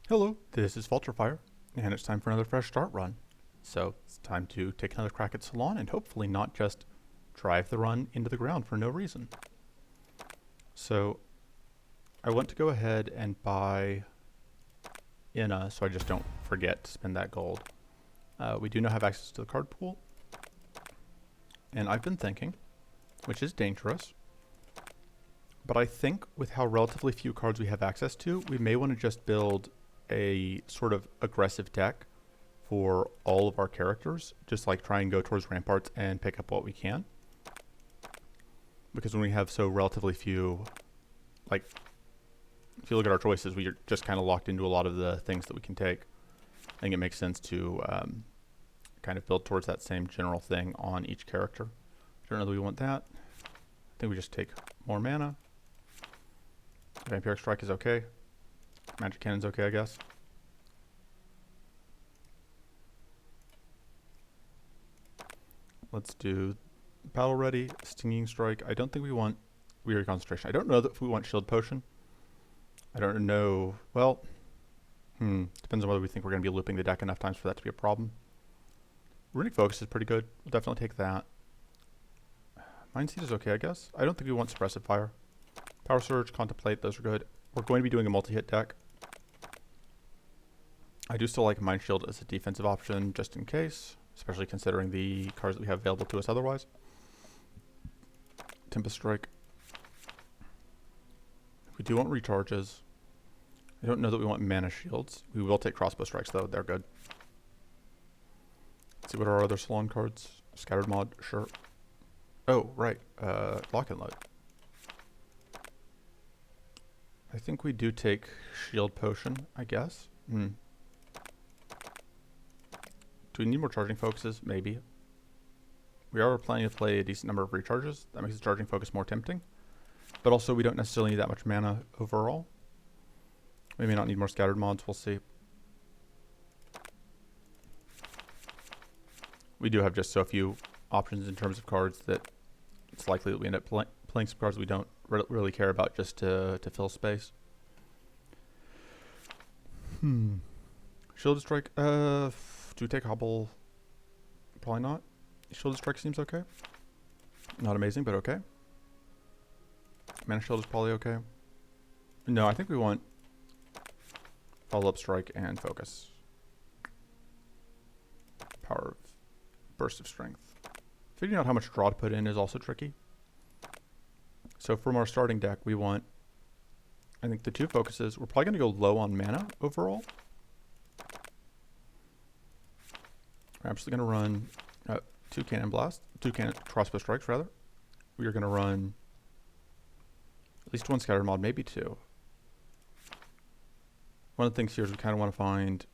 Hello, this is Vulturefire, and it's time for another fresh start run. So it's time to take another crack at Silan and hopefully not just drive the run into the ground for no reason. So I want to go ahead and buy Inna so I just don't forget to spend that gold. We do now have access to the card pool, and I've been thinking, which is dangerous, but I think with how relatively few cards we have access to, we may want to just build a sort of aggressive deck for all of our characters, just like try and go towards ramparts and pick up what we can. Because when we have so relatively few, like, if you look at our choices, we are just kind of locked into a lot of the things that we can take. I think it makes sense to kind of build towards that same general thing on each character. I don't know that we want that. I think we just take more mana. Vampiric Strike is okay. Magic Cannon's okay, I guess. Let's do Battle Ready, Stinging Strike. I don't think we want Weary Concentration. I don't know if we want Shield Potion. I don't know. Well, depends on whether we think we're going to be looping the deck enough times for that to be a problem. Runic Focus is pretty good. We'll definitely take that. Mind Seed is okay, I guess. I don't think we want Suppressive Fire. Power Surge, Contemplate, those are good. We're going to be doing a multi-hit deck. I do still like Mind Shield as a defensive option just in case, especially considering the cards that we have available to us otherwise. Tempest Strike. We do want recharges. I don't know that we want mana shields. We will take Crossbow Strikes though, they're good. Let's see what are our other Salon cards. Scattered Mod, sure. Oh, right, Lock and Load. I think we do take Shield Potion, I guess. Do we need more Charging Focuses? Maybe. We are planning to play a decent number of recharges. That makes the Charging Focus more tempting. But also, we don't necessarily need that much mana overall. We may not need more Scattered Mods, we'll see. We do have just so few options in terms of cards that it's likely that we end up playing some cards we don't really care about just to fill space. Shielded Strike, do we take Hobble? Probably not. Shielded Strike seems okay. Not amazing, but okay. Mana Shield is probably okay. No, I think we want Follow-Up Strike and Focus. Power of Burst of Strength. Figuring out how much draw to put in is also tricky. So from our starting deck, we want, I think, the two focuses. We're probably going to go low on mana overall. We're actually going to run two Crossbow Strikes, rather. We are going to run at least one Scattered Mod, maybe two. One of the things here is we kind of want to find,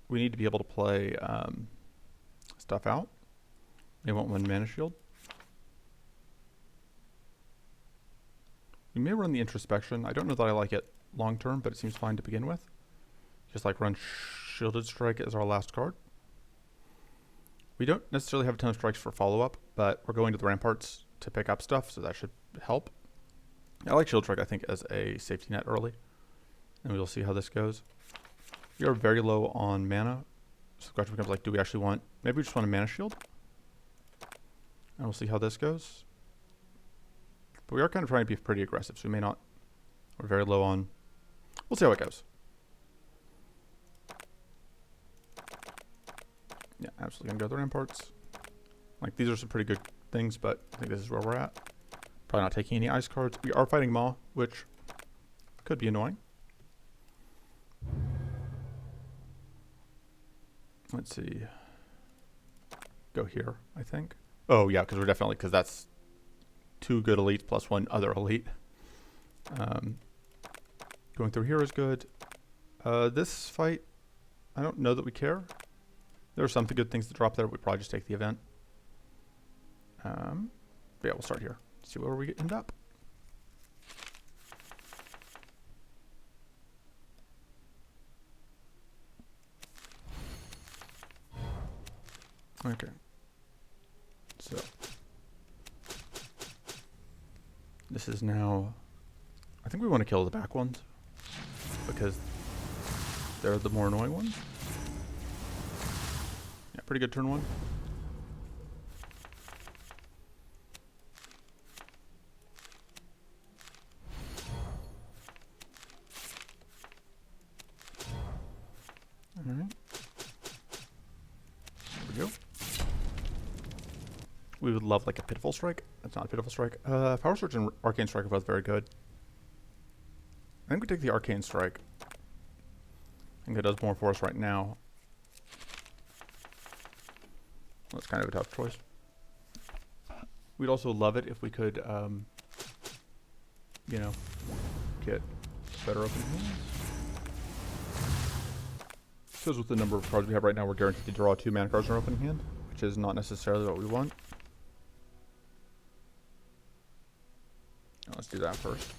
we need to be able to play stuff out. We want one Mana Shield. We may run the Introspection. I don't know that I like it long term, but it seems fine to begin with. Just like run Shielded Strike as our last card. We don't necessarily have a ton of strikes for follow-up, but we're going to the ramparts to pick up stuff, so that should help. I like Shield Strike, I think, as a safety net early. And we'll see how this goes. We are very low on mana. So the question becomes like, do we actually want, maybe we just want a Mana Shield? And we'll see how this goes. But we are kind of trying to be pretty aggressive, so we may not. We're very low on. We'll see how it goes. Yeah, absolutely gonna go to the ramparts. Like, these are some pretty good things, but I think this is where we're at. Probably not taking any ice cards. We are fighting Maw, which could be annoying. Let's see. Go here, I think. Oh, yeah, because we're definitely, because that's two good elites plus one other elite. Going through here is good. This fight, I don't know that we care. There are some good things to drop there, but we probably just take the event. But yeah, we'll start here. See where we end up. Okay. So this is now, I think we want to kill the back ones because They're the more annoying ones. Yeah, pretty good turn 1. Alright. There we go. We would love like a Pitiful Strike. That's not a Pitiful Strike. Power Surge and Arcane Strike are both very good. I think we take the Arcane Strike. I think it does more for us right now. That's kind of a tough choice. We'd also love it if we could, you know, get better open hands. Because with the number of cards we have right now, we're guaranteed to draw 2 mana cards in our opening hand, which is not necessarily what we want. Now let's do that first.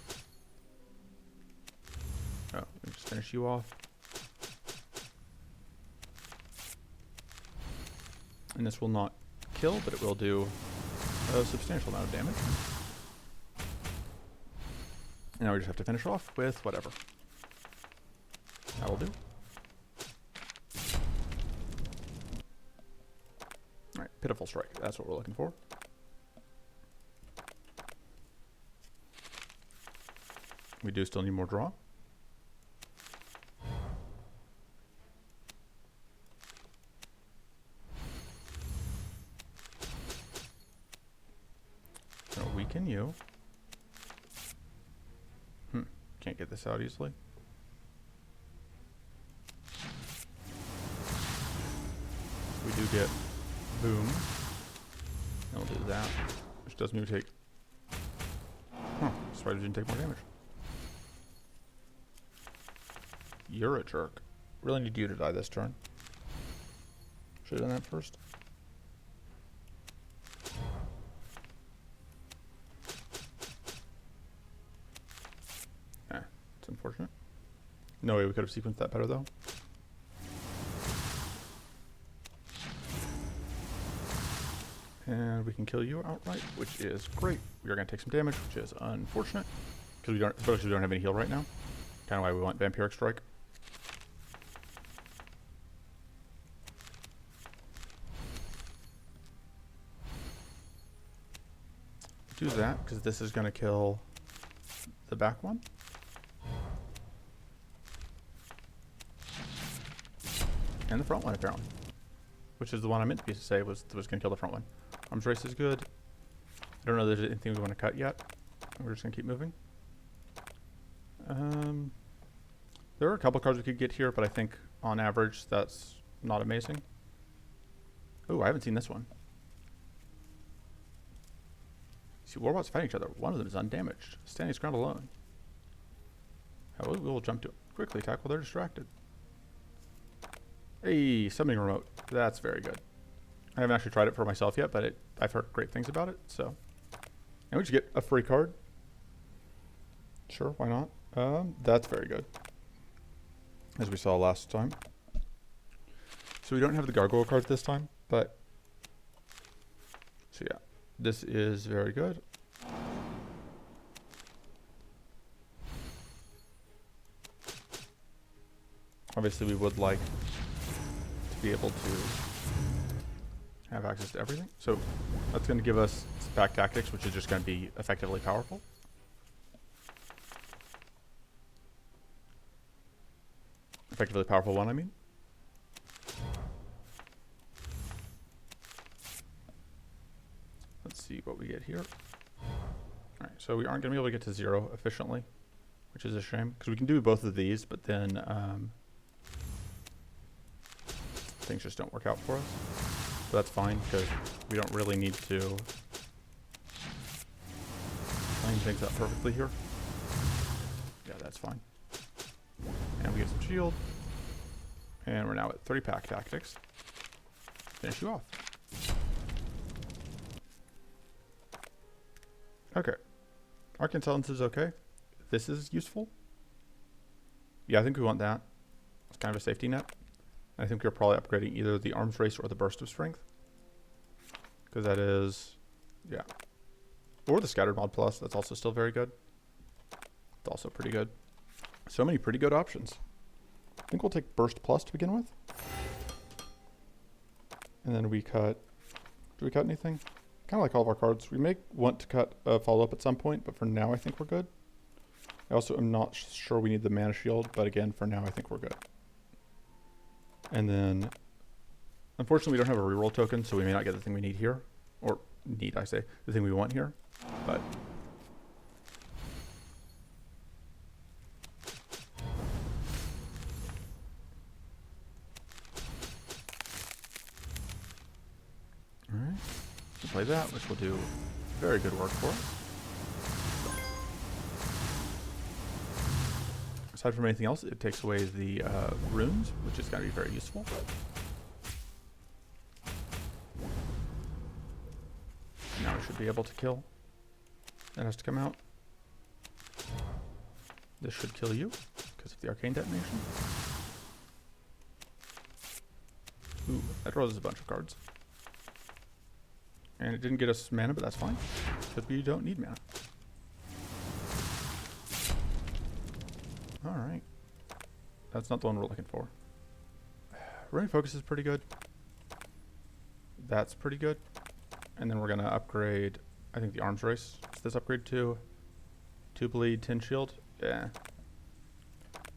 Oh, let me just finish you off. And this will not kill, but it will do a substantial amount of damage. And now we just have to finish off with whatever. That'll do. Alright, Pitiful Strike. That's what we're looking for. We do still need more draw. Weaken you. Can't get this out easily. We do get Boom. And we'll do that. Which does mean we take... Spiders didn't take more damage. You're a jerk. Really need you to die this turn. Should have done that first. It's unfortunate. No way we could have sequenced that better though. And we can kill you outright, which is great. We are going to take some damage, which is unfortunate. Because we don't, especially we don't have any heal right now. Kind of why we want Vampiric Strike. Do that, because this is going to kill the back one. And the front one, apparently. Which is the one I meant to say was going to kill the front one. Arms Race is good. I don't know if there's anything we want to cut yet. We're just going to keep moving. There are a couple cards we could get here, but I think on average that's not amazing. Oh, I haven't seen this one. See, Warbots fighting each other. One of them is undamaged, standing his ground alone. However, we will jump to it. Quickly attack while they're distracted. Hey, summoning remote. That's very good. I haven't actually tried it for myself yet, but I've heard great things about it, so. And we just get a free card. Sure, why not? That's very good. As we saw last time. So we don't have the gargoyle card this time, but. So yeah, this is very good. Obviously we would like to be able to have access to everything. So that's going to give us Pack Tactics, which is just going to be effectively powerful. Effectively powerful one, I mean. Let's see what we get here. Alright, so we aren't going to be able to get to 0 efficiently, which is a shame, because we can do both of these, but then things just don't work out for us. But that's fine, because we don't really need to line things up perfectly here. Yeah, that's fine. And we get some shield. And we're now at 3 Pack Tactics. Finish you off. Okay. Arc Intelligence is okay. This is useful. Yeah, I think we want that. It's kind of a safety net. I think we're probably upgrading either the Arms Race or the Burst of Strength. Because that is, yeah. Or the Scattered Mod Plus, that's also still very good. It's also pretty good. So many pretty good options. I think we'll take Burst Plus to begin with. And then we cut... Do we cut anything? Kind of like all of our cards. We may want to cut a follow-up at some point, but for now I think we're good. I also am not sure we need the mana shield, but again, for now I think we're good. And then, unfortunately we don't have a reroll token, so we may not get the thing we need here. Or need, I say, the thing we want here. But... Alright, we'll play that, which will do very good work for us. Aside from anything else, it takes away the runes, which is going to be very useful. Now we should be able to kill. That has to come out. This should kill you, because of the arcane detonation. Ooh, that draws us a bunch of cards. And it didn't get us mana, but that's fine, because we don't need mana. Alright. That's not the one we're looking for. Running Focus is pretty good. That's pretty good. And then we're going to upgrade, I think, the Arms Race. Is this upgrade to 2 bleed, 10 shield? Yeah.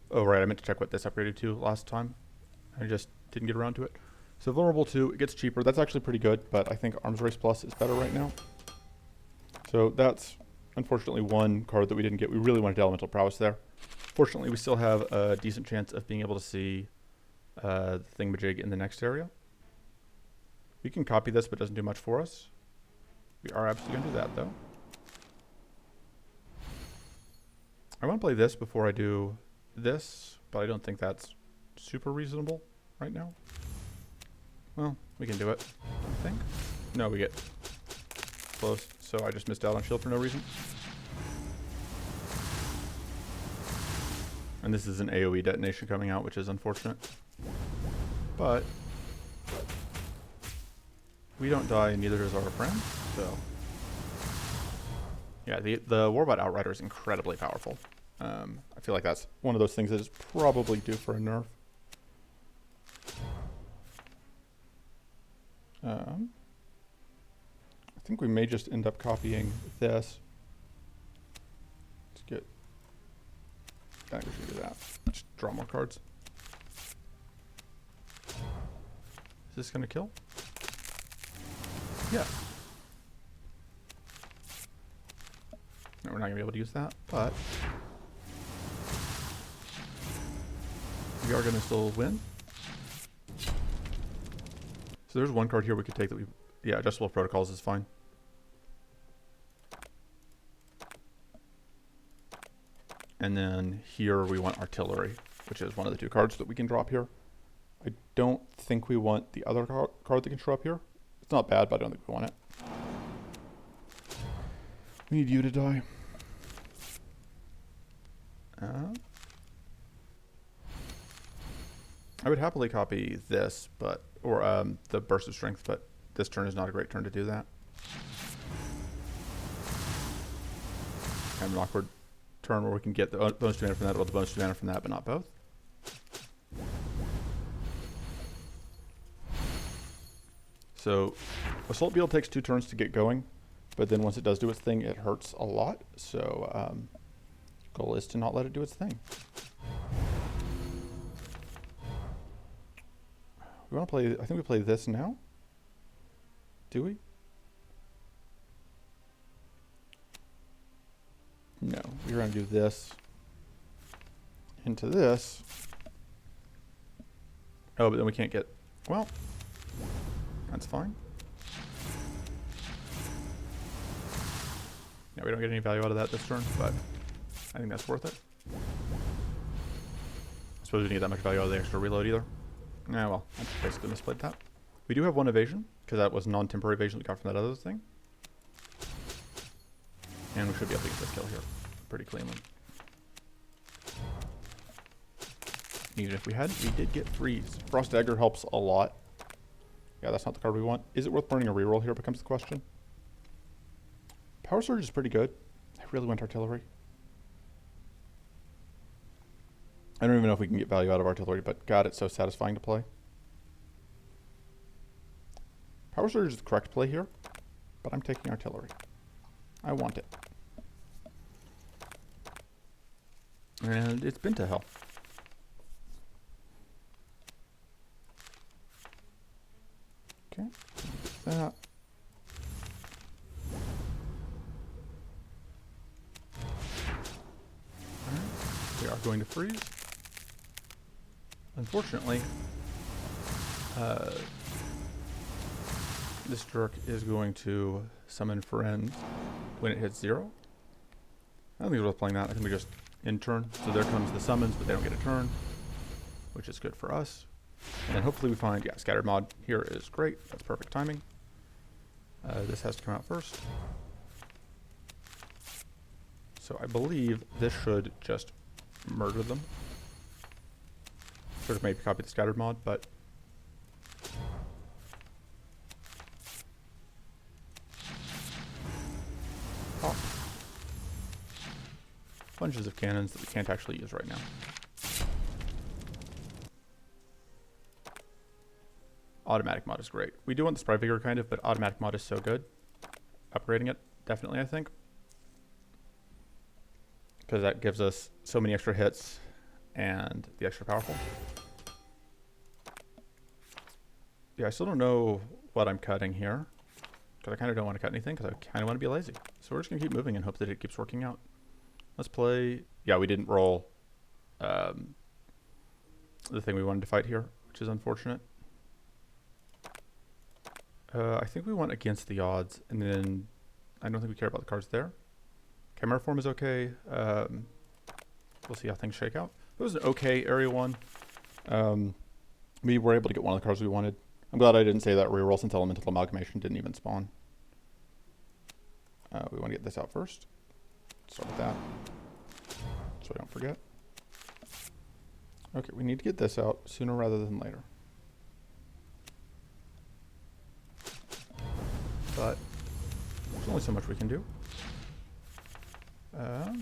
Oh, right, I meant to check what this upgraded to last time. I just didn't get around to it. So Vulnerable 2, it gets cheaper. That's actually pretty good, but I think Arms Race Plus is better right now. So that's, unfortunately, one card that we didn't get. We really wanted Elemental Prowess there. Fortunately, we still have a decent chance of being able to see the Thingamajig in the next area. We can copy this, but it doesn't do much for us. We are absolutely going to do that, though. I want to play this before I do this, but I don't think that's super reasonable right now. Well, we can do it, I think. No, we get close, so I just missed out on shield for no reason. And this is an AoE detonation coming out, which is unfortunate. But we don't die, and neither does our friend, so... Yeah, the Warbot Outrider is incredibly powerful. I feel like that's one of those things that is probably due for a nerf. I think we may just end up copying this. Let's get... I think we should do that. Just draw more cards. Is this going to kill? Yeah. No, we're not going to be able to use that, but... we are going to still win. So there's one card here we could take that we... Yeah, Adjustable Protocols is fine. And then here we want Artillery, which is one of the 2 cards that we can drop here. I don't think we want the other card that can show up here. It's not bad, but I don't think we want it. We need you to die. I would happily copy this, but... or the Burst of Strength, but this turn is not a great turn to do that. Kind of an awkward turn where we can get the bonus 2 mana from that, or the bonus 2 mana from that, but not both. So, Assault Beetle takes 2 turns to get going, but then once it does do its thing, it hurts a lot. So, goal is to not let it do its thing. We want to play, I think we play this now. Do we? No, we're going to do this into this. Oh, but then we can't get, well, that's fine. Yeah, we don't get any value out of that this turn, but I think that's worth it. I suppose we didn't get that much value out of the extra reload either. Yeah, well, I basically misplayed that. We do have 1 evasion, because that was non-temporary evasion we got from that other thing. And we should be able to get this kill here pretty cleanly. Even if we hadn't, we did get Freeze. Frost Dagger helps a lot. Yeah, that's not the card we want. Is it worth burning a reroll here becomes the question. Power Surge is pretty good. I really want Artillery. I don't even know if we can get value out of artillery, but God, it's so satisfying to play. Power Surge is the correct play here, but I'm taking artillery. I want it. And it's been to hell. Okay. That. Alright. We are going to freeze. Unfortunately, this jerk is going to summon friends when it hits 0. I don't think it's worth playing that. I think we just end turn. So there comes the summons, but they don't get a turn, which is good for us. And then hopefully we find, yeah, Scattered Mod here is great. That's perfect timing. This has to come out first. So I believe this should just murder them. Should have maybe copied the Scattered Mod, but pop. Bunches of cannons that we can't actually use right now. Automatic mod is great. We do want the Spry Vigor kind of, but automatic mod is so good. Upgrading it, definitely, I think. Because that gives us so many extra hits and the extra powerful. Yeah, I still don't know what I'm cutting here. Because I kind of don't want to cut anything because I kind of want to be lazy. So we're just going to keep moving and hope that it keeps working out. Let's play... Yeah, we didn't roll the thing we wanted to fight here, which is unfortunate. I think we went against the odds, and then I don't think we care about the cards there. Chimera Form is okay. We'll see how things shake out. It was an okay Area 1. We were able to get one of the cards we wanted. I'm glad I didn't say that reroll since Elemental Amalgamation didn't even spawn. We want to get this out first. Start with that, so I don't forget. Okay, we need to get this out sooner rather than later. But there's only so much we can do. I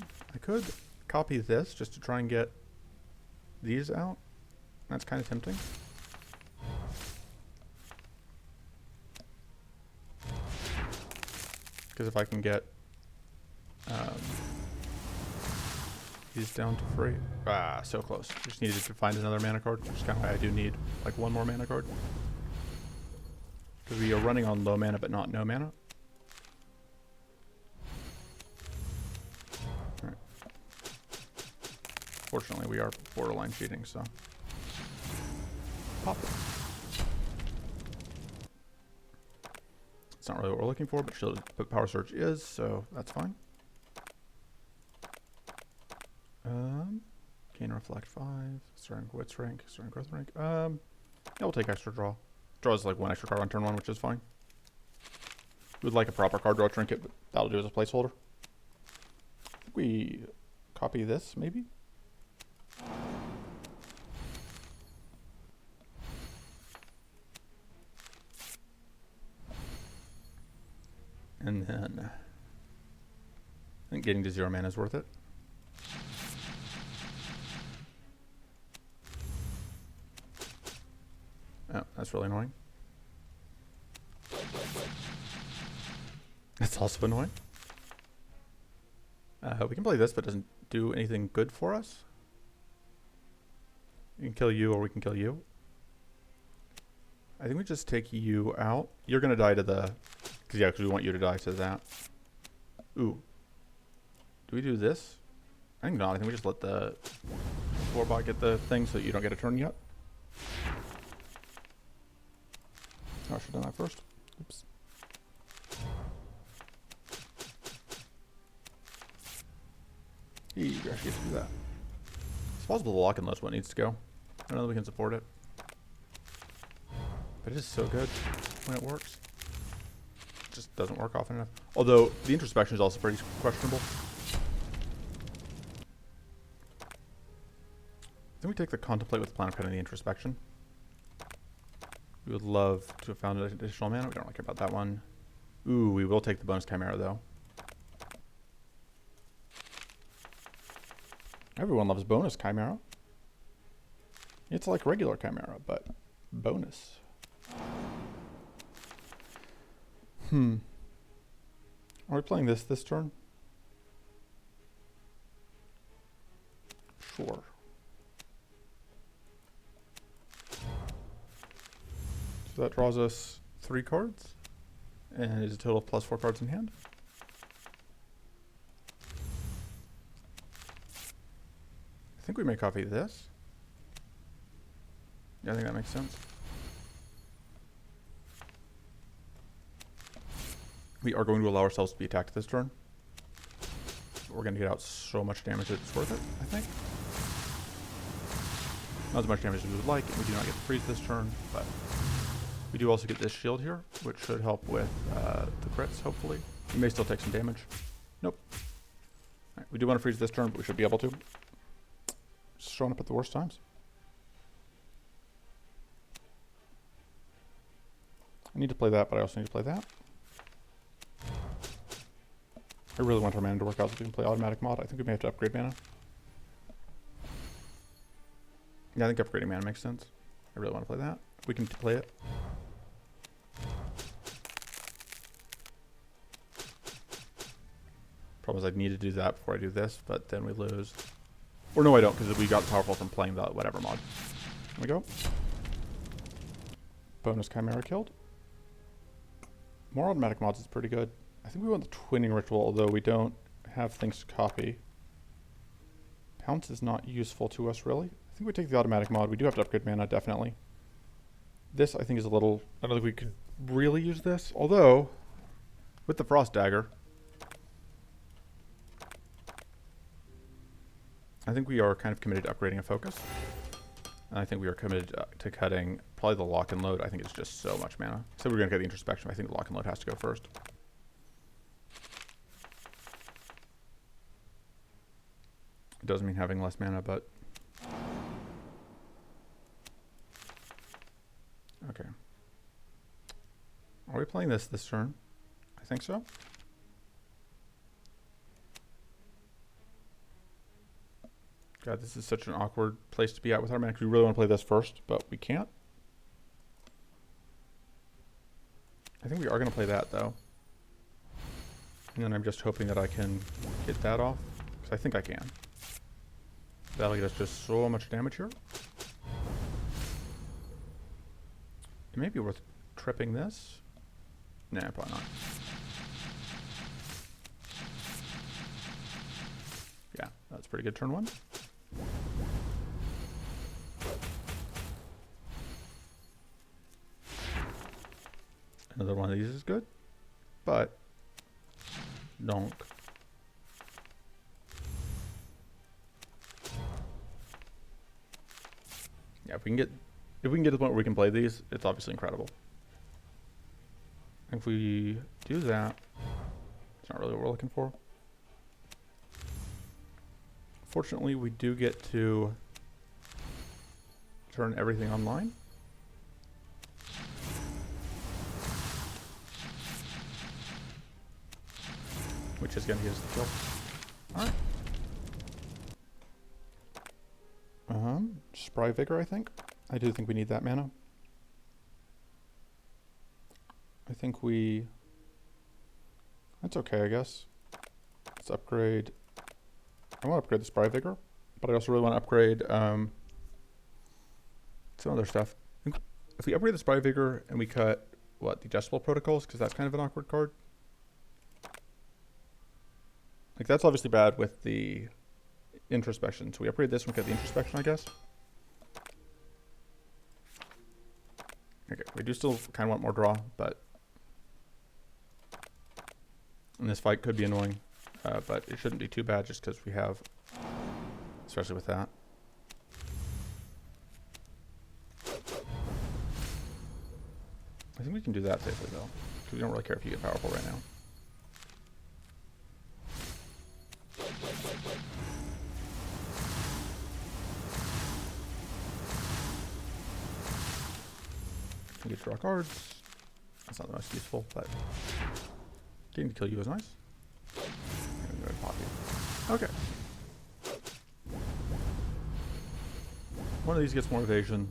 could copy this just to try and get these out. That's kind of tempting. Because if I can get these down to free. Ah, so close. Just needed to find another mana card, which is kind of why I do need like one more mana card. Because we are running on low mana, but not no mana. Alright. Fortunately, we are borderline cheating, so. Pop it. It's not really what we're looking for, but Power Surge is, so that's fine. Gain Reflect 5, Starting Wits rank, Starting Growth rank. Yeah, we'll take extra draw. Draw is like one extra card on turn 1, which is fine. We would like a proper card draw trinket, but that'll do as a placeholder. I think we copy this, maybe? And then I think getting to 0 mana is worth it. Oh, that's really annoying. That's also annoying. We can play this, but it doesn't do anything good for us. We can kill you, or we can kill you. I think we just take you out. You're going to die to the... Because we want you to die to that. Ooh. Do we do this? I think not. I think we just let the Warbot get the thing so that you don't get a turn yet. Oh, I should have done that first. Oops. You actually get to do that. It's possible to lock and load what needs to go. I don't know that we can support it. But it is so good when it works. It just doesn't work often enough. Although, the introspection is also pretty questionable. Then we take the Contemplate with the Plan of Cutting the Introspection. We would love to have found an additional mana. We don't really care about that one. Ooh, we will take the bonus Chimera, though. Everyone loves bonus Chimera. It's like regular Chimera, but bonus. Are we playing this turn? Sure. So that draws us 3 cards, and is a total of +4 cards in hand. I think we may copy this. Yeah, I think that makes sense. We are going to allow ourselves to be attacked this turn. We're going to get out so much damage that it's worth it, I think. Not as much damage as we would like, and we do not get to freeze this turn, but we do also get this shield here, which should help with the crits, hopefully. We may still take some damage. Nope. Right, we do want to freeze this turn, but we should be able to. Just showing up at the worst times. I need to play that, but I also need to play that. I really want our mana to work out so we can play automatic mod. I think we may have to upgrade mana. Yeah, I think upgrading mana makes sense. I really want to play that. We can play it. Problem is I'd need to do that before I do this, but then we lose. Or no, I don't, because we got powerful from playing the whatever mod. There we go. Bonus Chimera killed. More automatic mods is pretty good. I think we want the twinning ritual, although we don't have things to copy. Pounce is not useful to us, really. I think we take the automatic mod. We do have to upgrade mana, definitely. This, I think, is a little... I don't think we could really use this. Although, with the Frost Dagger, I think we are kind of committed to upgrading a focus. And I think we are committed to cutting probably the lock and load. I think it's just so much mana. So we're going to get the introspection. I think the lock and load has to go first. It doesn't mean having less mana, but... Okay. Are we playing this turn? I think so. God, this is such an awkward place to be at with our mana, because we really want to play this first, but we can't. I think we are going to play that, though. And then I'm just hoping that I can get that off, because I think I can. That'll get us just so much damage here. It may be worth tripping this. Nah, probably not. Yeah, that's pretty good turn 1. Another one of these is good, but donk. Yeah, if we can get to the point where we can play these, it's obviously incredible. If we do that, it's not really what we're looking for. Fortunately, we do get to turn everything online. Which is going to give us the kill. Alright. Spry Vigor, I think. I do think we need that mana. I think we... That's okay, I guess. Let's upgrade... I want to upgrade the Spry Vigor, but I also really want to upgrade some other stuff. If we upgrade the Spry Vigor and we cut, what, the Adjustable Protocols, because that's kind of an awkward card. Like, that's obviously bad with the Introspection. So we upgrade this and we cut the Introspection, I guess. Okay, we do still kind of want more draw, but... And this fight could be annoying, but it shouldn't be too bad just because we have... Especially with that. I think we can do that safely, though. Because we don't really care if you get powerful right now. You get to draw cards. That's not the most useful, but getting to kill you is nice. I'm going to pop you. Okay. One of these gets more evasion.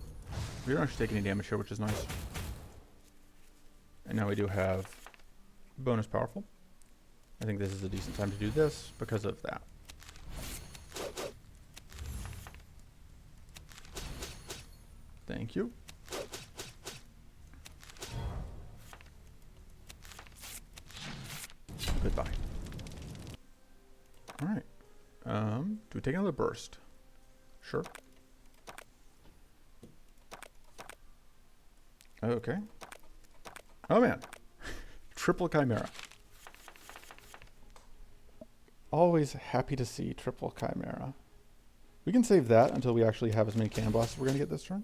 We don't actually take any damage here, which is nice. And now we do have bonus powerful. I think this is a decent time to do this because of that. Thank you. Goodbye. All right. Do we take another burst? Sure. Okay. Oh man. Triple Chimera. Always happy to see triple Chimera. We can save that until we actually have as many cannon blasts as we're going to get this turn.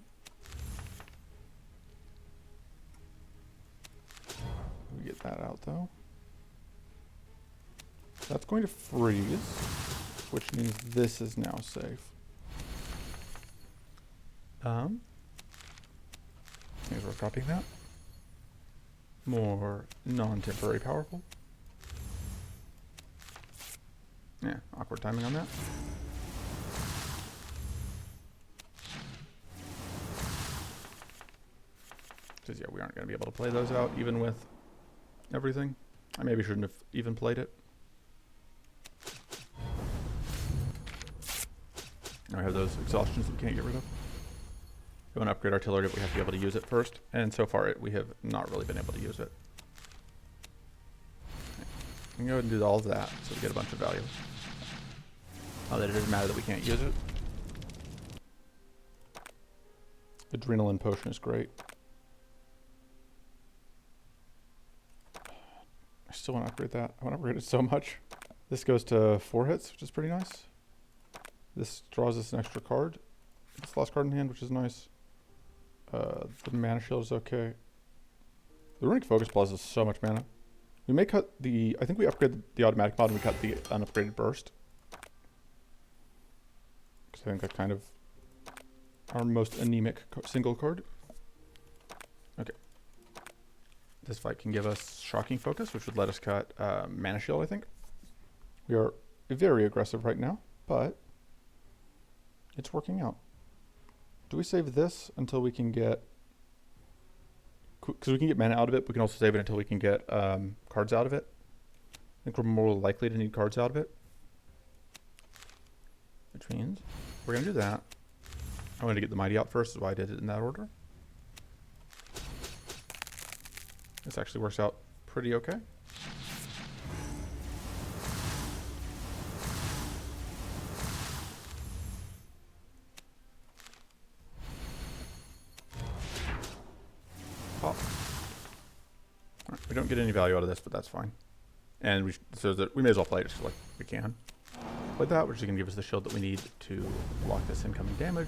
We get that out though. That's going to freeze, which means this is now safe. I think we're copying that. More non-temporary powerful. Yeah, awkward timing on that. Because yeah, we aren't going to be able to play those out even with everything. I maybe shouldn't have even played it. Now we have those exhaustions that we can't get rid of. We want to upgrade artillery, but we have to be able to use it first. And so far, we have not really been able to use it. We can go ahead and do all of that, so we get a bunch of value. Oh, that it doesn't matter that we can't use it. Adrenaline potion is great. I still want to upgrade that. I want to upgrade it so much. This goes to 4 hits, which is pretty nice. This draws us an extra card. This last card in hand, which is nice. The mana shield is okay. The runic focus plus is so much mana. We may cut the... I think we upgraded the automatic mod and we cut the unupgraded burst. Because I think that's kind of our most anemic single card. Okay. This fight can give us shocking focus, which would let us cut mana shield, I think. We are very aggressive right now, but it's working out. Do we save this until we can get... Because we can get mana out of it, we can also save it until we can get cards out of it. I think we're more likely to need cards out of it. Which means we're going to do that. I wanted to get the Mighty out first, is why I did it in that order. This actually works out pretty okay. Pop. Right, we don't get any value out of this, but that's fine. And so that we may as well play it just like we can. Play that, which is going to give us the shield that we need to block this incoming damage.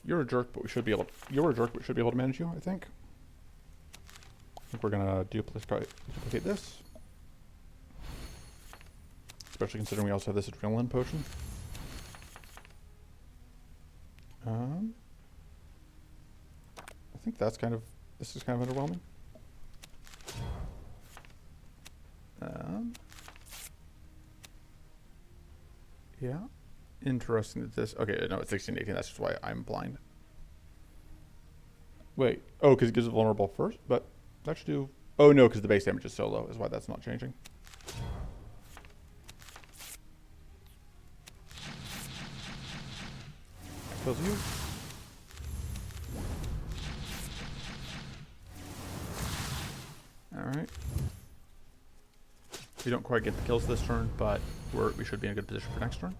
You're a jerk, but we should be able to, you're a jerk, but we should be able to manage you, I think. I think we're gonna duplicate this. Especially considering we also have this adrenaline potion. I think that's kind of, this is kind of underwhelming. Yeah. Interesting that this... Okay, no, it's 1618. That's just why I'm blind. Wait. Oh, because it gives it vulnerable first? But that should do... Oh, no, because the base damage is so low is why that's not changing. That kills you. Alright. We don't quite get the kills this turn, but we should be in a good position for next turn.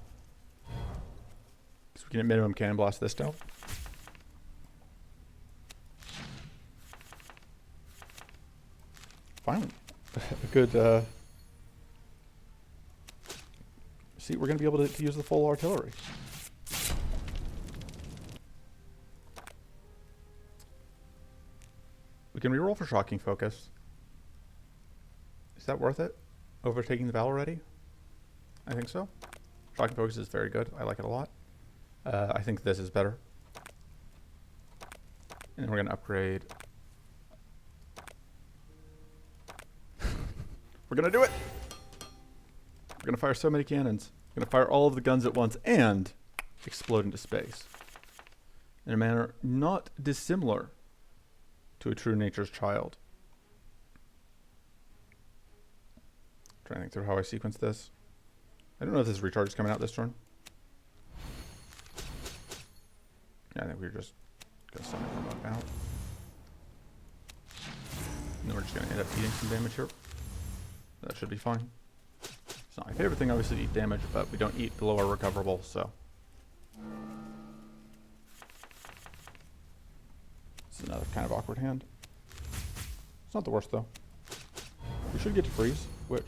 So we can at minimum cannon blast this down. Finally. A good... See, we're going to be able to use the full artillery. We can reroll for shocking focus. Is that worth it? Overtaking the Val already? I think so. Shocking focus is very good. I like it a lot. I think this is better. And then we're going to upgrade. We're going to do it! We're going to fire so many cannons. We're going to fire all of the guns at once and explode into space in a manner not dissimilar to a true nature's child. Trying to think through how I sequence this. I don't know if this recharge is coming out this turn. Yeah, I think we're just going to send it out. And then we're just going to end up eating some damage here. That should be fine. It's not my favorite thing, obviously, to eat damage, but we don't eat below our recoverable, so. It's another kind of awkward hand. It's not the worst, though. We should get to freeze, which...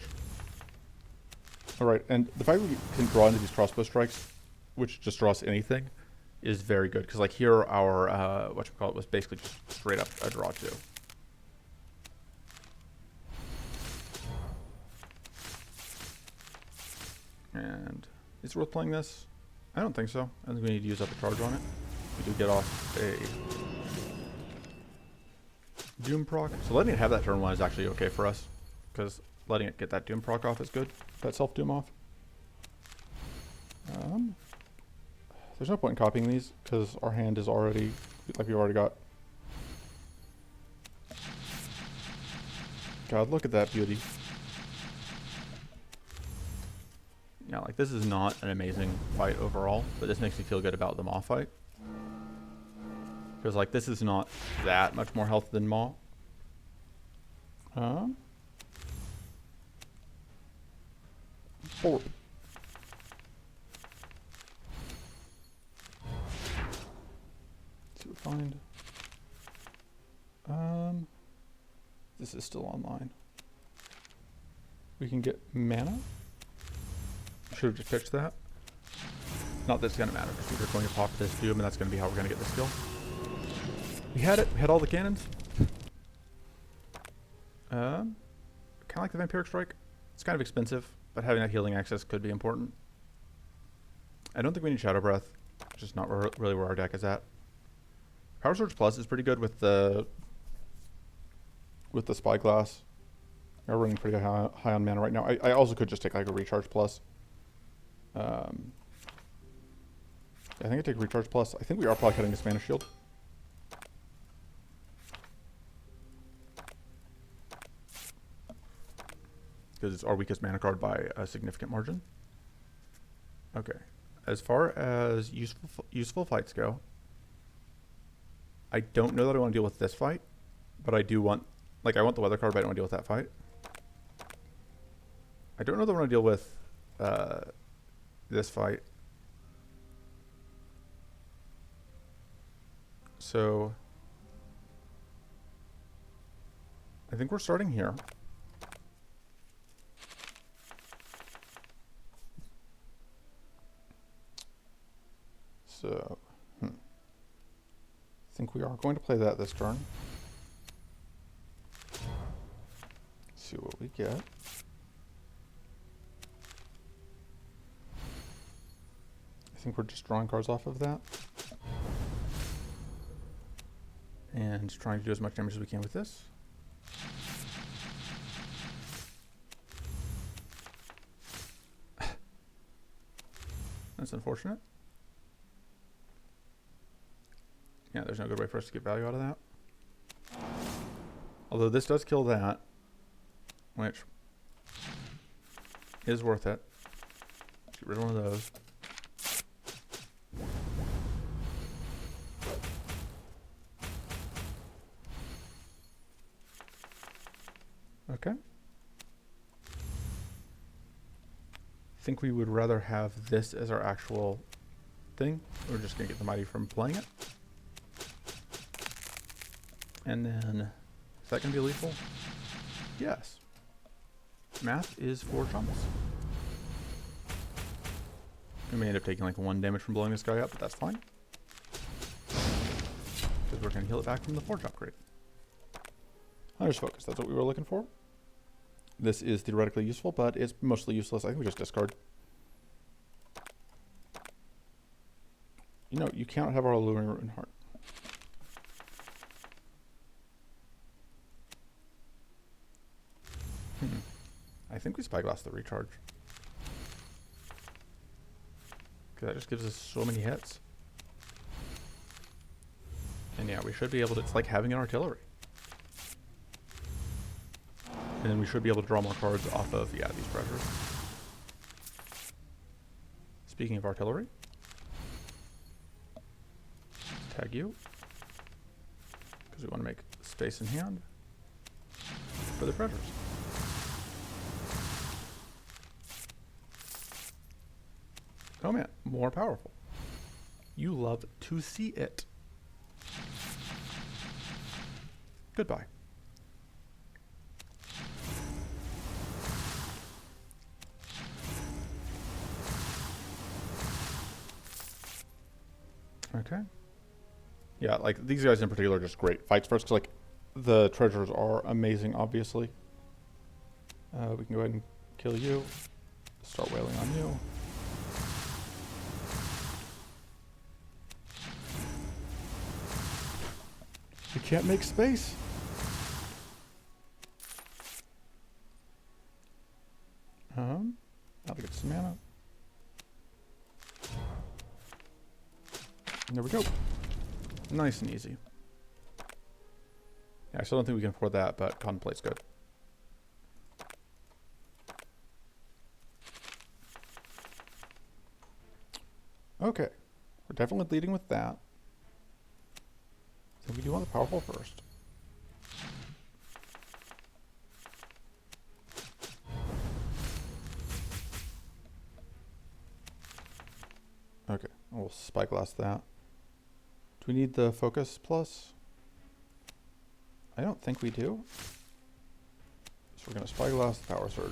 Alright, and the fact we can draw into these crossbow strikes, which just draws anything, is very good. Because, like, here our, whatchamacallit was basically just straight up a draw 2. And is it worth playing this? I don't think so. I think we need to use up a charge on it. We do get off a Doom proc. So letting it have that turn 1 is actually okay for us. Because letting it get that Doom proc off is good. That self-Doom off. There's no point in copying these because our hand is already, like we've already got. God, look at that beauty. Yeah, like this is not an amazing fight overall, but this makes me feel good about the Maw fight. Because like this is not that much more health than Maw. Forward. Let's see what we find. This is still online. We can get mana. Should have just pitched that. Not that it's going to matter, because we're going to pop this Doom, and that's going to be how we're going to get this skill. We had it. We had all the cannons. Kind of like the Vampiric Strike. It's kind of expensive, but having that healing access could be important. I don't think we need Shadow Breath. It's just not really where our deck is at. Power Surge Plus is pretty good with the Spyglass. We're running pretty high on mana right now. I also could just take like a Recharge Plus. I think I take Recharge Plus. I think we are probably cutting this Mana Shield. Because it's our weakest mana card by a significant margin. Okay. As far as useful fights go, I don't know that I want to deal with this fight, but I do want, like I want the weather card, but I don't want to deal with that fight. I don't know that I want to deal with this fight. So I think we're starting here. So I think we are going to play that this turn. See what we get. I think we're just drawing cards off of that. And trying to do as much damage as we can with this. That's unfortunate. Yeah, there's no good way for us to get value out of that. Although this does kill that, which is worth it. Get rid of one of those. Okay. I think we would rather have this as our actual thing. We're just going to get the Mighty from playing it. And then, is that going to be lethal? Yes. Math is for chumps. We may end up taking like 1 damage from blowing this guy up, but that's fine. Because we're going to heal it back from the 4-chump crate. Hunter's Focus, that's what we were looking for. This is theoretically useful, but it's mostly useless. I think we just discard. You know, you can't have our Alluring Root and Heart. I think we Spyglass the recharge. Because that just gives us so many hits. And yeah, we should be able to, it's like having an artillery. And then we should be able to draw more cards off of, yeah, these pressures. Speaking of artillery, tag you. Because we want to make space in hand for the pressures. Oh man, more powerful. You love to see it. Goodbye. Okay. Yeah, like these guys in particular are just great fights for us, 'cause like the treasures are amazing, obviously. We can go ahead and kill you. Start wailing on you. We can't make space. Now to get some mana. And there we go. Nice and easy. Yeah, I still don't think we can afford that, but Contemplate's good. Okay. We're definitely leading with that. So we do want the powerful first. Okay, we'll spyglass that. Do we need the focus plus? I don't think we do. So we're going to spyglass the power surge.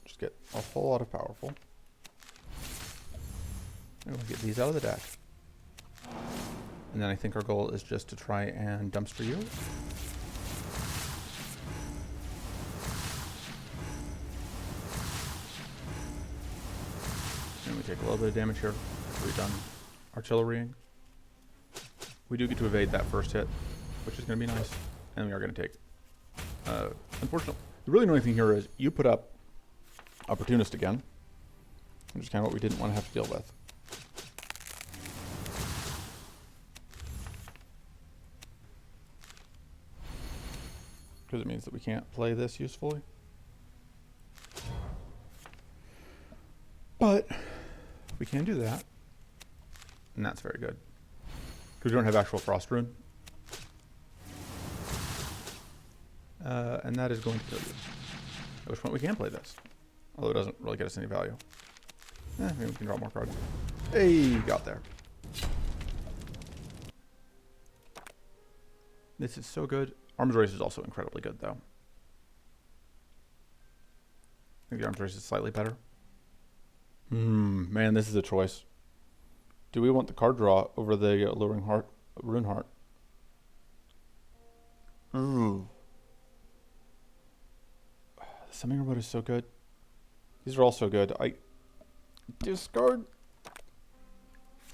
Just get a whole lot of powerful. And we'll get these out of the deck. And then I think our goal is just to try and dumpster you. And we take a little bit of damage here after we've done artillerying. We do get to evade that first hit, which is going to be nice. And we are going to take... unfortunately, the really annoying thing here is you put up Opportunist again, which is kind of what we didn't want to have to deal with. Because it means that we can't play this usefully. But we can do that. And that's very good. Because we don't have actual Frost Rune. And that is going to kill you. At which point we can play this. Although it doesn't really get us any value. Maybe we can draw more cards. Hey, got there. This is so good. Arms Race is also incredibly good, though. I think the Arms Race is slightly better. Man, this is a choice. Do we want the card draw over the Alluring Heart, Rune Heart? Ooh. The Summoning Robot is so good. These are all so good. I discard.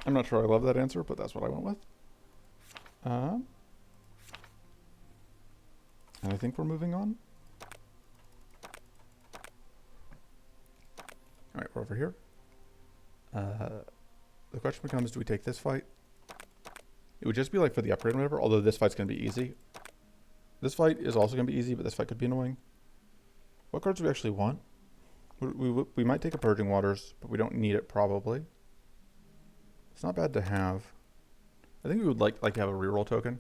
I'm not sure I love that answer, but that's what I went with. And I think we're moving on. Alright, we're over here. The question becomes, do we take this fight? It would just be like for the upgrade or whatever, although this fight's going to be easy. This fight is also going to be easy, but this fight could be annoying. What cards do we actually want? We might take a Purging Waters, but we don't need it probably. It's not bad to have. I think we would like to have a reroll token.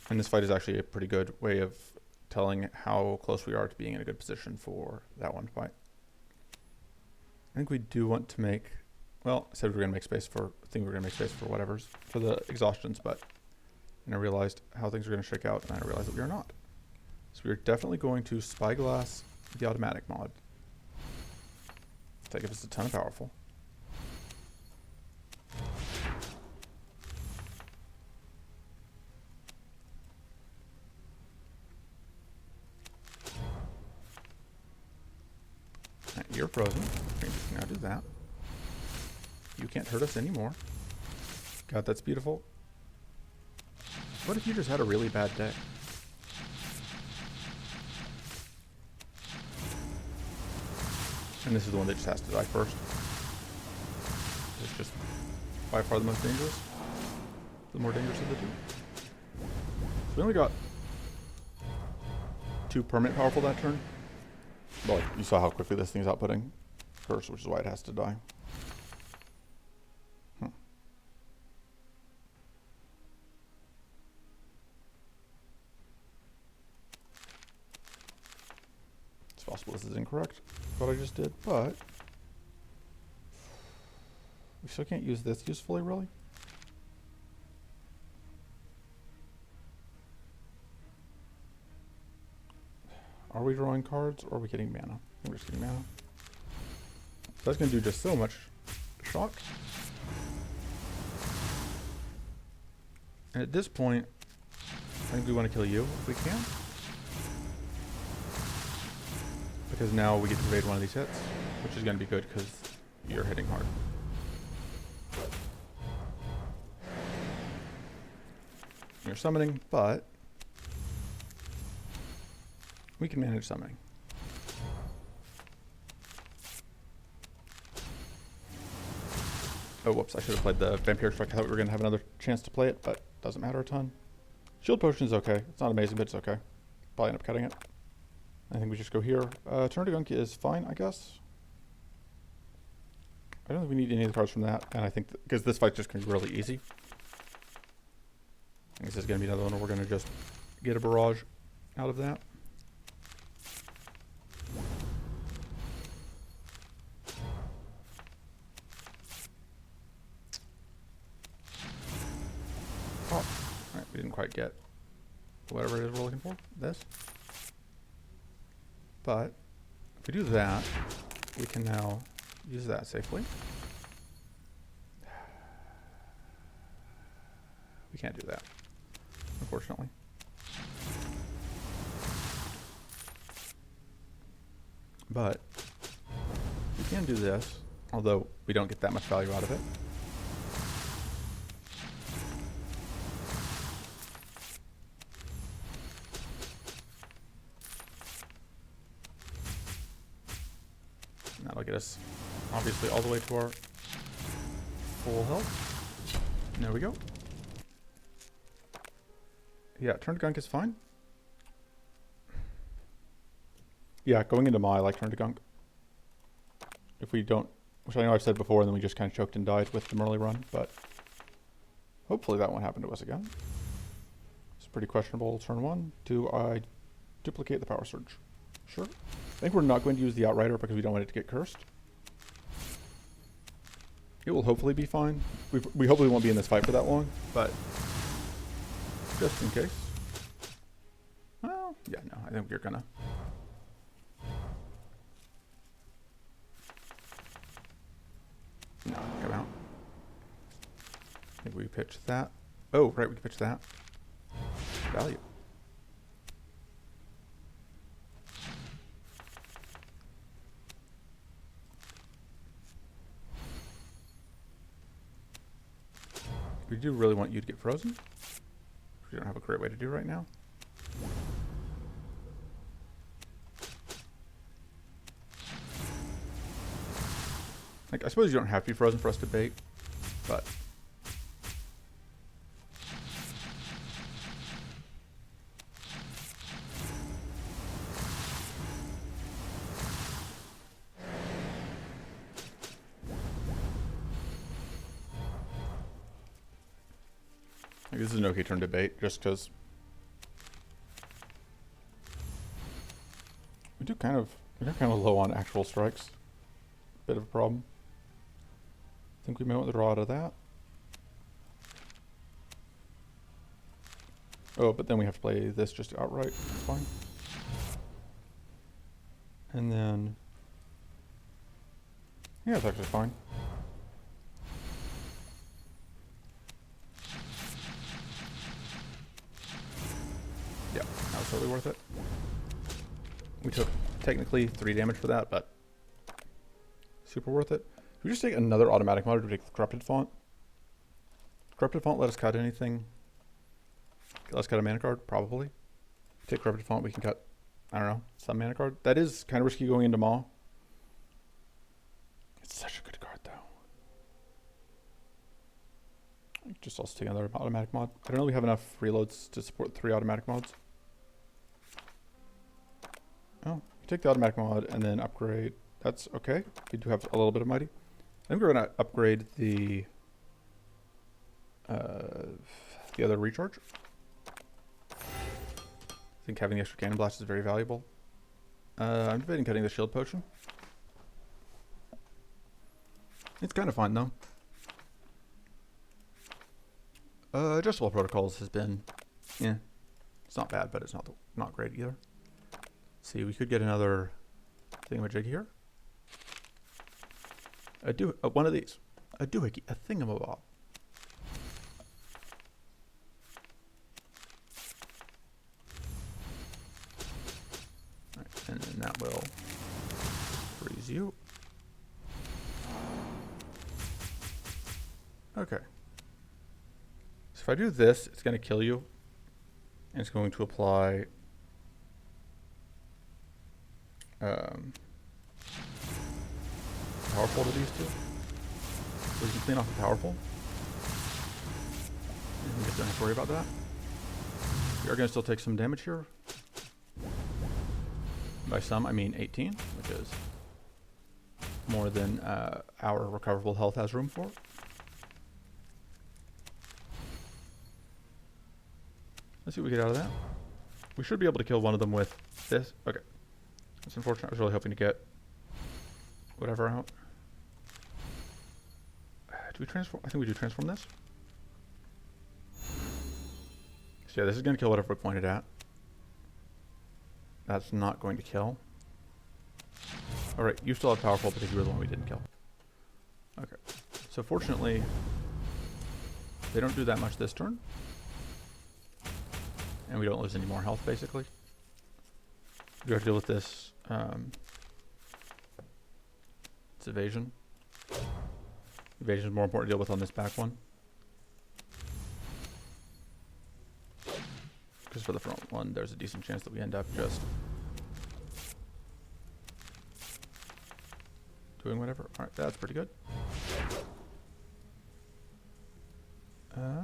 And this fight is actually a pretty good way of telling how close we are to being in a good position for that one fight. I think we do want to make, well, I said we were going to make space for, I think we were going to make space for whatever's, for the exhaustions, but and I realized how things are going to shake out, and I realized that we are not. So we are definitely going to Spyglass the automatic mod. That gives us a ton of powerful. You're frozen. We can now do that. You can't hurt us anymore. God, that's beautiful. What if you just had a really bad day? And this is the one that just has to die first. It's just by far the most dangerous. The more dangerous of the two. So we only got 2 permanent powerful that turn. But you saw how quickly this thing's outputting curse, which is why it has to die. It's possible this is incorrect, what I just did, but we still can't use this usefully, really. Are we drawing cards, or are we getting mana? I think we're just getting mana. So that's going to do just so much shock. And at this point, I think we want to kill you if we can. Because now we get to evade one of these hits, which is going to be good because you're hitting hard. You're summoning, but we can manage summoning. Oh, whoops, I should have played the Vampire Strike. I thought we were going to have another chance to play it, but doesn't matter a ton. Shield Potion is okay. It's not amazing, but it's okay. Probably end up cutting it. I think we just go here. Turn to Gunk is fine, I guess. I don't think we need any of the cards from that, and I think because this fight's just going to be really easy. I think this is going to be another one where we're going to just get a barrage out of that. Oh, alright, we didn't quite get whatever it is we're looking for. This. But if we do that, we can now use that safely. We can't do that, unfortunately. But we can do this, although we don't get that much value out of it. And that'll get us, obviously, all the way to our full health. And there we go. Yeah, turn to Gunk is fine. Yeah, going into Maw, I like turn to Gunk. If we don't, which I know I've said before, and then we just kind of choked and died with the Mirley run, but hopefully that won't happen to us again. It's pretty questionable turn 1. Do I duplicate the Power Surge? Sure. I think we're not going to use the Outrider because we don't want it to get cursed. It will hopefully be fine. We hopefully won't be in this fight for that long, but just in case. Well, yeah, no, I think you're gonna. No, come out. I think we pitched that. Oh, right, we can pitch that. Value. We do really want you to get frozen. We don't have a great way to do right now. Like, I suppose you don't have to be frozen for us to bait, but like, this is an okay turn to bait, just because we're kind of low on actual strikes. Bit of a problem. I think we may want to draw out of that. Oh, but then we have to play this just outright. That's fine. And then, yeah, it's actually fine. Yeah, that was totally worth it. We took technically 3 damage for that, but super worth it. Should we just take another automatic mod to take the Corrupted Font? Corrupted Font let us cut anything. Let us cut a mana card, probably. Take Corrupted Font, we can cut, I don't know, some mana card. That is kind of risky going into Maw. It's such a good card, though. Just also take another automatic mod. I don't know if we have enough reloads to support 3 automatic mods. Oh, we take the automatic mod and then upgrade. That's okay. We do have a little bit of mighty. I think we're going to upgrade the other recharge. I think having the extra cannon blast is very valuable. I'm debating cutting the shield potion. It's kind of fine though. Adjustable protocols has been, yeah, it's not bad, but it's not great either. Let's see, we could get another thingamajig here. One of these, a doohickey, a thingamabob. Right, and then that will freeze you. Okay. So if I do this, it's going to kill you. And it's going to apply powerful to these two. So we can clean off the powerful. And we just don't have to worry about that. We are going to still take some damage here. By some, I mean 18, which is more than our recoverable health has room for. Let's see what we get out of that. We should be able to kill one of them with this. Okay. That's unfortunate. I was really hoping to get whatever out. Do we transform? I think we do transform this. So yeah, this is going to kill whatever we pointed at. That's not going to kill. Alright, you still have powerful because you were the one we didn't kill. Okay. So fortunately, they don't do that much this turn. And we don't lose any more health, basically. We have to deal with this. It's evasion. Evasion is more important to deal with on this back one. Because for the front one, there's a decent chance that we end up just doing whatever. Alright, that's pretty good. Yeah,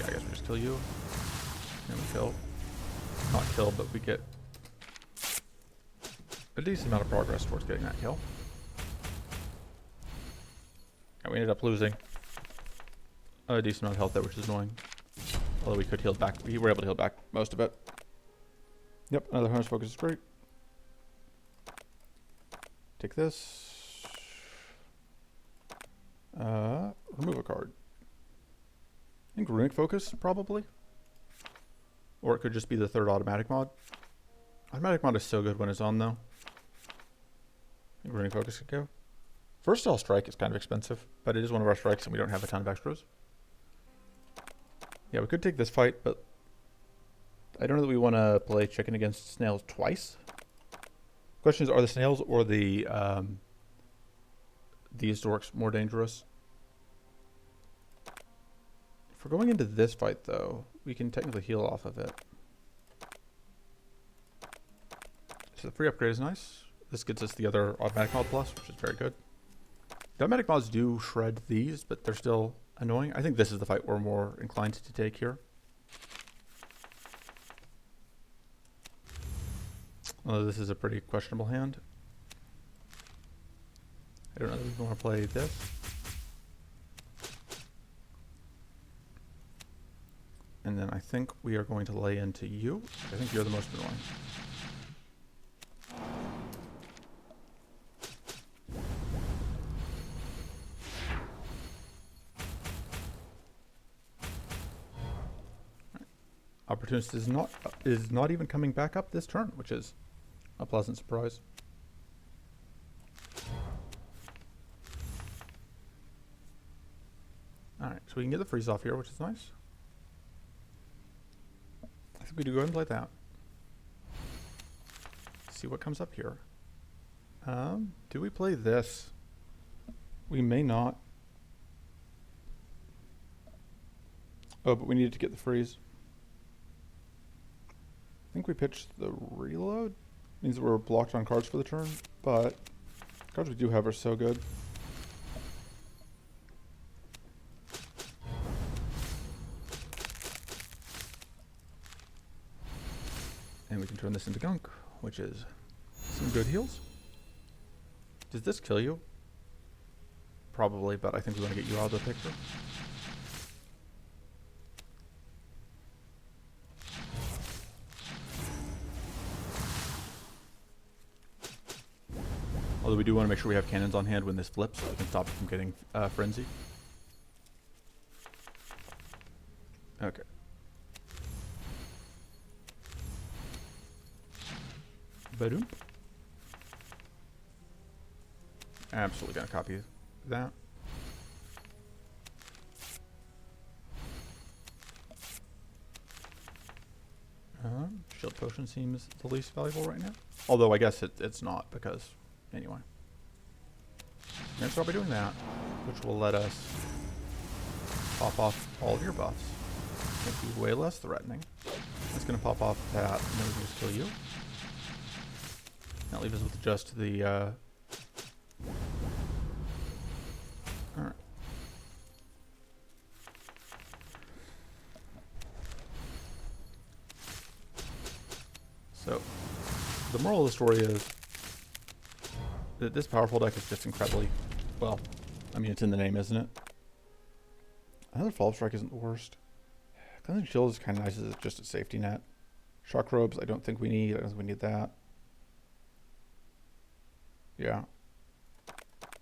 I guess we just kill you. And we kill. Not kill, but we get a decent amount of progress towards getting that kill. And we ended up losing a decent amount of health there, which is annoying. Although we could heal back. We were able to heal back most of it. Yep, another harness focus is great. Take this. Remove a card. I think runic focus, probably. Or it could just be the third automatic mod. Automatic mod is so good when it's on, though. I think runic focus could go. First style strike is kind of expensive, but it is one of our strikes and we don't have a ton of extras. Yeah, we could take this fight, but I don't know that we want to play chicken against snails twice. Question is, are the snails or the these dorks more dangerous? If we're going into this fight, though, we can technically heal off of it. So the free upgrade is nice. This gets us the other automatic mod plus, which is very good. The automatic mods do shred these, but they're still annoying. I think this is the fight we're more inclined to take here. Although this is a pretty questionable hand. I don't know if we want to play this. And then I think we are going to lay into you. I think you're the most annoying. Right. Opportunist is not even coming back up this turn, which is a pleasant surprise. Alright, so we can get the freeze off here, which is nice. I think we do go ahead and play that. See what comes up here. Do we play this? We may not. Oh, but we needed to get the freeze. I think we pitched the reload. Means that we're blocked on cards for the turn, but cards we do have are so good. turn this into gunk, which is some good heals. Does this kill you? Probably, but I think we want to get you out of the picture. Although we do want to make sure we have cannons on hand when this flips so we can stop it from getting frenzied. Okay. Badoom. Absolutely gonna copy that. Shield potion seems the least valuable right now. Although I guess it's not, because anyway. We're gonna start by doing that, which will let us pop off all of your buffs. Make you way less threatening. That's gonna pop off that, and then we can just kill you. That leaves us with just the alright. So, the moral of the story is that this powerful deck is just incredibly, well, I mean, it's in the name, isn't it? Another follow-up strike isn't the worst. Cleansing shield is kind of nice as just a safety net. Shock robes, I don't think we need. I don't think we need that. Yeah.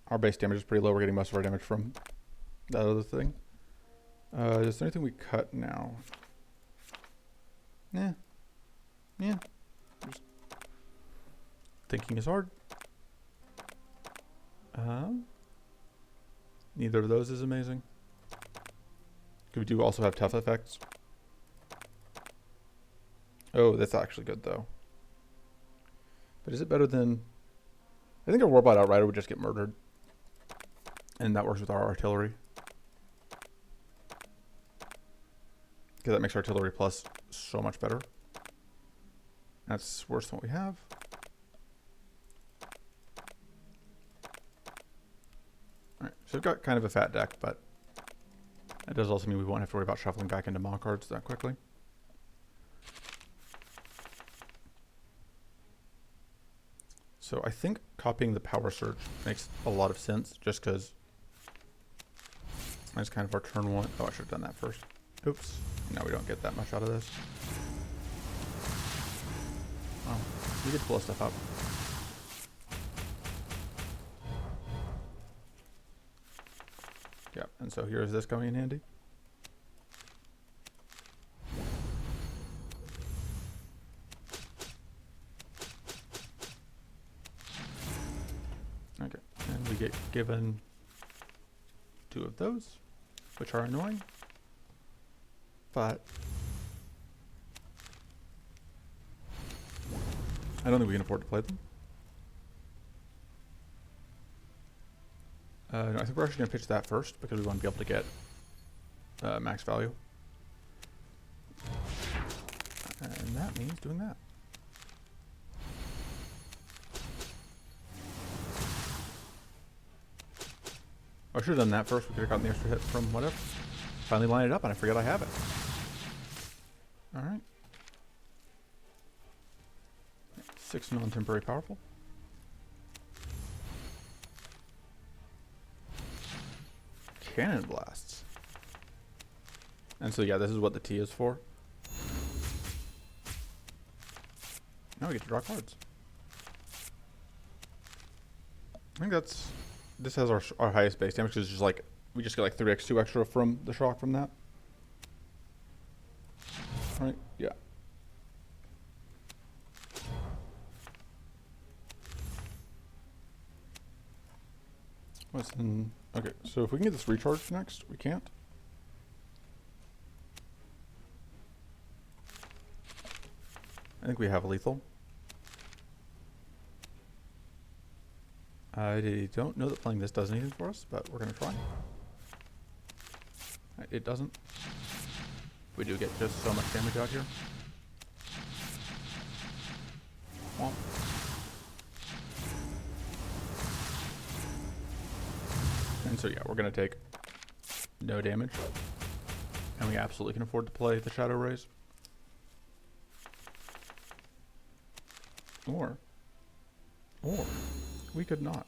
Our base damage is pretty low. We're getting most of our damage from that other thing. Is there anything we cut now? Yeah. Yeah. Just thinking is hard. Neither of those is amazing. We do also have tough effects. Oh, that's actually good though. But is it better than... I think a Warbot Outrider would just get murdered. And that works with our artillery. Because that makes artillery plus so much better. That's worse than what we have. Alright, so we've got kind of a fat deck, but that does also mean we won't have to worry about shuffling back into Maw cards that quickly. So I think copying the Power Surge makes a lot of sense, just because that's kind of our turn one. Oh, I should have done that first. Oops. Now we don't get that much out of this. Oh, we get to blow stuff up. Yep, and so here is this coming in handy. Okay, and we get given 2 of those, which are annoying, but I don't think we can afford to play them. No, I think we're actually going to pitch that first because we want to be able to get max value. And that means doing that. I should have done that first. We could have gotten the extra hit from whatever. Finally line it up and I forget I have it. Alright. 6 non-temporary powerful. Cannon blasts. And so yeah, this is what the T is for. Now we get to draw cards. I think that's... This has our highest base damage, because it's just like... We just get like 3x2 extra from the shock from that. Right? Yeah. What's in... Okay, so if we can get this recharged next, we can't. I think we have lethal. I don't know that playing this does anything for us, but we're going to try. It doesn't. We do get just so much damage out here. Womp. And so yeah, we're going to take no damage. And we absolutely can afford to play the Shadow Rays. Or we could not.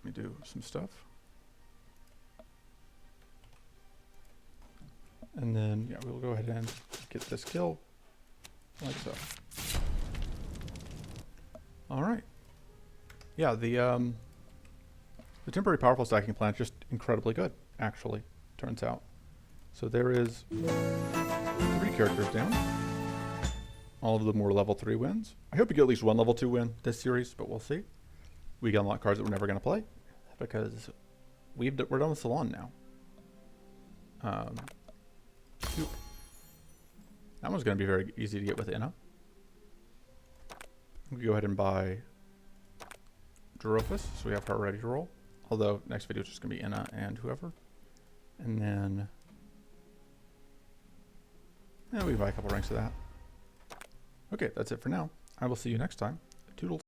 Let me do some stuff. And then, yeah, we'll go ahead and get this kill like so. All right. Yeah, the temporary powerful stacking plan is just incredibly good, actually, turns out. So there is 3 characters down. All of them were level 3 wins. I hope you get at least 1 level 2 win this series, but we'll see. We can unlock cards that we're never going to play because we're done with Silan now. That one's going to be very easy to get with Inna. We can go ahead and buy Drophus, so we have her ready to roll. Although next video is just going to be Inna and whoever. And then we can buy a couple ranks of that. Okay, that's it for now. I will see you next time. Toodles.